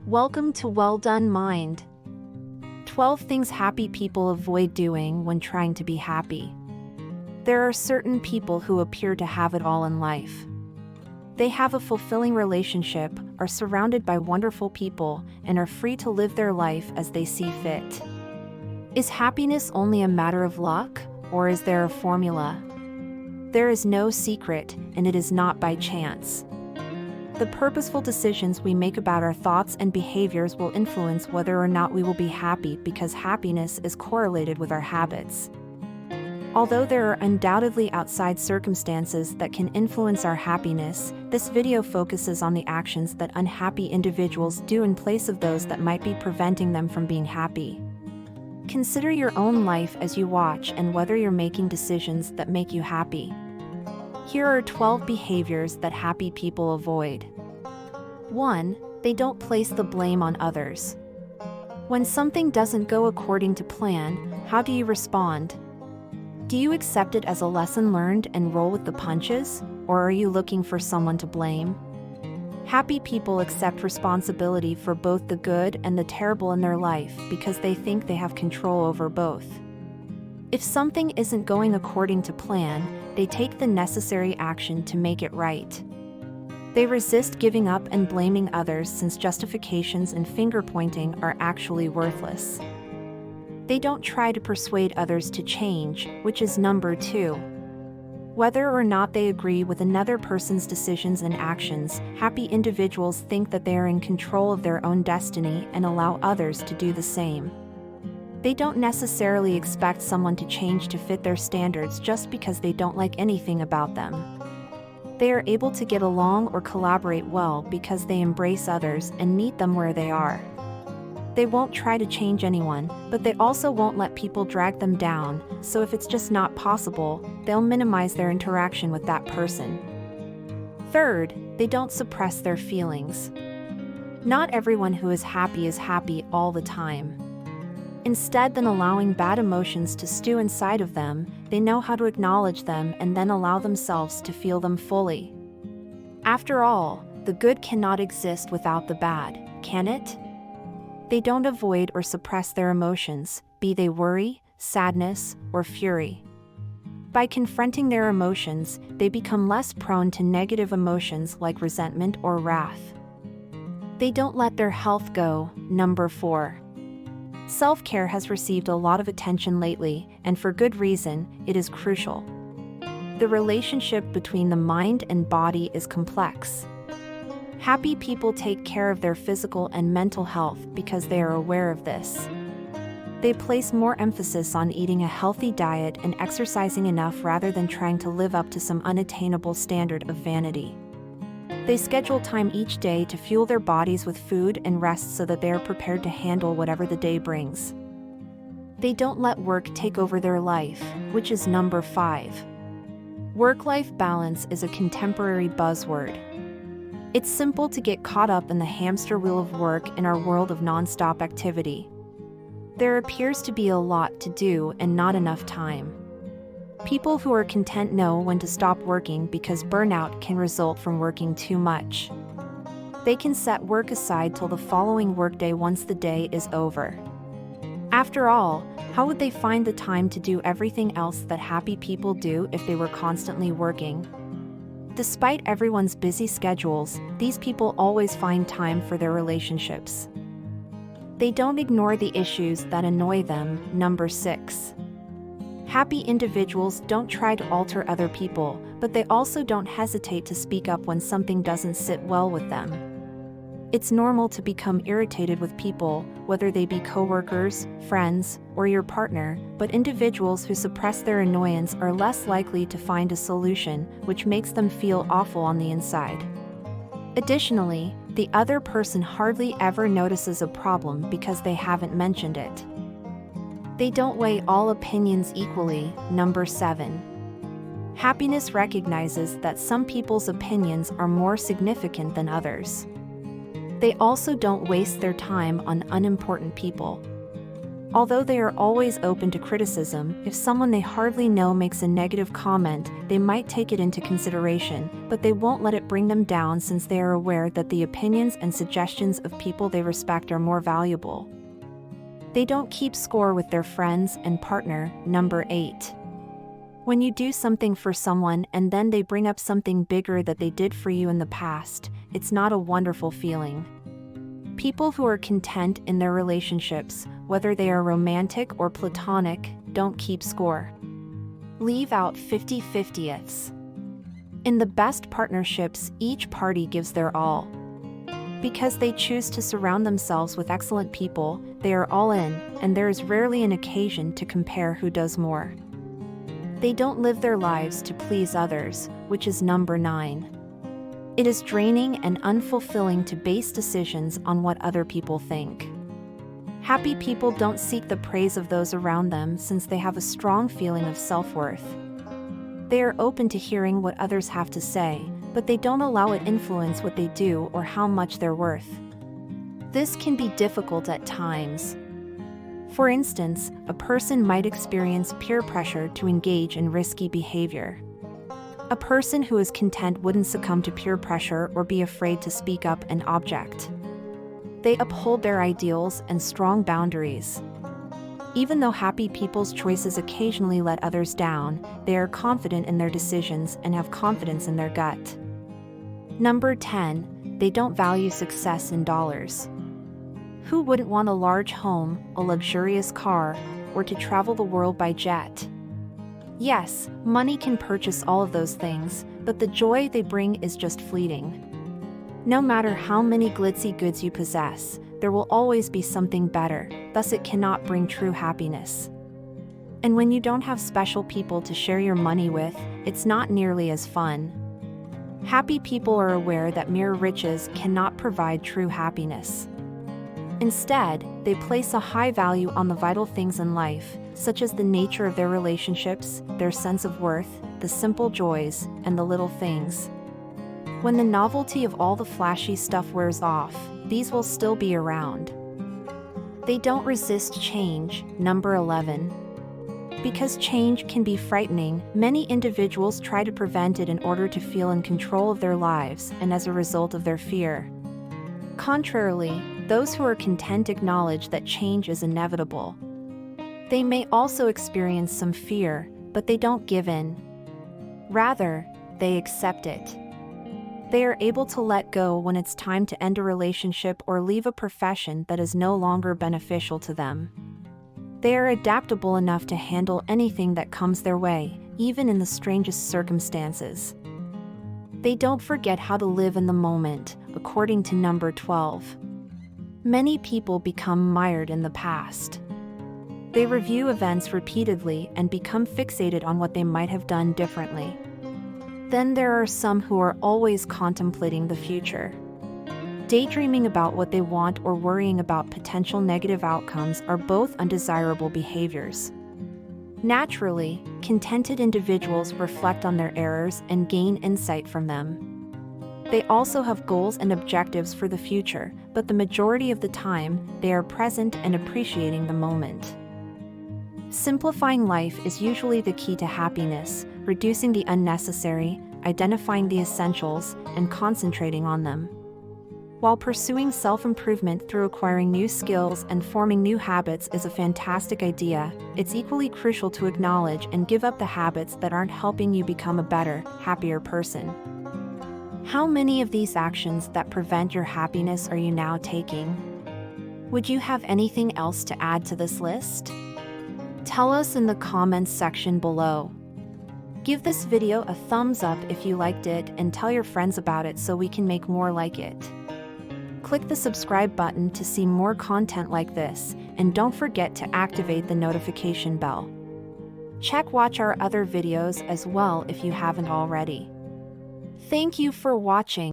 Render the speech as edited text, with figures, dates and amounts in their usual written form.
Welcome to Well Done Mind. 12 things happy people avoid doing when trying to be happy. There are certain people who appear to have it all in life. They have a fulfilling relationship, are surrounded by wonderful people, and are free to live their life as they see fit. Is happiness only a matter of luck, or is there a formula? There is no secret, and it is not by chance. The purposeful decisions we make about our thoughts and behaviors will influence whether or not we will be happy, because happiness is correlated with our habits. Although there are undoubtedly outside circumstances that can influence our happiness, this video focuses on the actions that unhappy individuals do in place of those that might be preventing them from being happy. Consider your own life as you watch and whether you're making decisions that make you happy. Here are 12 behaviors that happy people avoid. 1. They don't place the blame on others. When something doesn't go according to plan, how do you respond? Do you accept it as a lesson learned and roll with the punches, or are you looking for someone to blame? Happy people accept responsibility for both the good and the terrible in their life because they think they have control over both. If something isn't going according to plan, they take the necessary action to make it right. They resist giving up and blaming others, since justifications and finger-pointing are actually worthless. They don't try to persuade others to change, which is number 2. Whether or not they agree with another person's decisions and actions, happy individuals think that they are in control of their own destiny and allow others to do the same. They don't necessarily expect someone to change to fit their standards just because they don't like anything about them. They are able to get along or collaborate well because they embrace others and meet them where they are. They won't try to change anyone, but they also won't let people drag them down, so if it's just not possible, they'll minimize their interaction with that person. 3rd, they don't suppress their feelings. Not everyone who is happy all the time. Instead than allowing bad emotions to stew inside of them, they know how to acknowledge them and then allow themselves to feel them fully. After all, the good cannot exist without the bad, can it? They don't avoid or suppress their emotions, be they worry, sadness, or fury. By confronting their emotions, they become less prone to negative emotions like resentment or wrath. They don't let their health go. Number 4. Self-care has received a lot of attention lately, and for good reason. It is crucial. The relationship between the mind and body is complex. Happy people take care of their physical and mental health because they are aware of this. They place more emphasis on eating a healthy diet and exercising enough rather than trying to live up to some unattainable standard of vanity. They schedule time each day to fuel their bodies with food and rest so that they are prepared to handle whatever the day brings. They don't let work take over their life, which is number 5. Work-life balance is a contemporary buzzword. It's simple to get caught up in the hamster wheel of work in our world of non-stop activity. There appears to be a lot to do and not enough time. People who are content know when to stop working because burnout can result from working too much. They can set work aside till the following workday once the day is over. After all, how would they find the time to do everything else that happy people do if they were constantly working? Despite everyone's busy schedules, these people always find time for their relationships. They don't ignore the issues that annoy them. Number 6. Happy individuals don't try to alter other people, but they also don't hesitate to speak up when something doesn't sit well with them. It's normal to become irritated with people, whether they be coworkers, friends, or your partner, but individuals who suppress their annoyance are less likely to find a solution, which makes them feel awful on the inside. Additionally, the other person hardly ever notices a problem because they haven't mentioned it. They don't weigh all opinions equally. Number 7. Happiness recognizes that some people's opinions are more significant than others. They also don't waste their time on unimportant people. Although they are always open to criticism, if someone they hardly know makes a negative comment, they might take it into consideration, but they won't let it bring them down since they are aware that the opinions and suggestions of people they respect are more valuable. They don't keep score with their friends and partner. Number 8. When you do something for someone and then they bring up something bigger that they did for you in the past, it's not a wonderful feeling. People who are content in their relationships, whether they are romantic or platonic, don't keep score. Leave out 50/50ths. In the best partnerships, each party gives their all. Because they choose to surround themselves with excellent people, they are all in, and there is rarely an occasion to compare who does more. They don't live their lives to please others, which is number 9. It is draining and unfulfilling to base decisions on what other people think. Happy people don't seek the praise of those around them since they have a strong feeling of self-worth. They are open to hearing what others have to say, but they don't allow it influence what they do or how much they're worth. This can be difficult at times. For instance, a person might experience peer pressure to engage in risky behavior. A person who is content wouldn't succumb to peer pressure or be afraid to speak up and object. They uphold their ideals and strong boundaries. Even though happy people's choices occasionally let others down, they are confident in their decisions and have confidence in their gut. Number 10. They don't value success in dollars. Who wouldn't want a large home, a luxurious car, or to travel the world by jet? Yes, money can purchase all of those things, but the joy they bring is just fleeting. No matter how many glitzy goods you possess, there will always be something better, thus it cannot bring true happiness. And when you don't have special people to share your money with, it's not nearly as fun. Happy people are aware that mere riches cannot provide true happiness. Instead, they place a high value on the vital things in life, such as the nature of their relationships, their sense of worth, the simple joys, and the little things. When the novelty of all the flashy stuff wears off, these will still be around. They don't resist change. Number 11. Because change can be frightening, many individuals try to prevent it in order to feel in control of their lives and as a result of their fear. Contrarily, those who are content acknowledge that change is inevitable. They may also experience some fear, but they don't give in. Rather, they accept it. They are able to let go when it's time to end a relationship or leave a profession that is no longer beneficial to them. They are adaptable enough to handle anything that comes their way, even in the strangest circumstances. They don't forget how to live in the moment, according to number 12. Many people become mired in the past. They review events repeatedly and become fixated on what they might have done differently. Then there are some who are always contemplating the future. Daydreaming about what they want or worrying about potential negative outcomes are both undesirable behaviors. Naturally, contented individuals reflect on their errors and gain insight from them. They also have goals and objectives for the future, but the majority of the time, they are present and appreciating the moment. Simplifying life is usually the key to happiness, reducing the unnecessary, identifying the essentials, and concentrating on them. While pursuing self-improvement through acquiring new skills and forming new habits is a fantastic idea, it's equally crucial to acknowledge and give up the habits that aren't helping you become a better, happier person. How many of these actions that prevent your happiness are you now taking? Would you have anything else to add to this list? Tell us in the comments section below. Give this video a thumbs up if you liked it and tell your friends about it so we can make more like it. Click the subscribe button to see more content like this, and don't forget to activate the notification bell. Watch our other videos as well if you haven't already. Thank you for watching.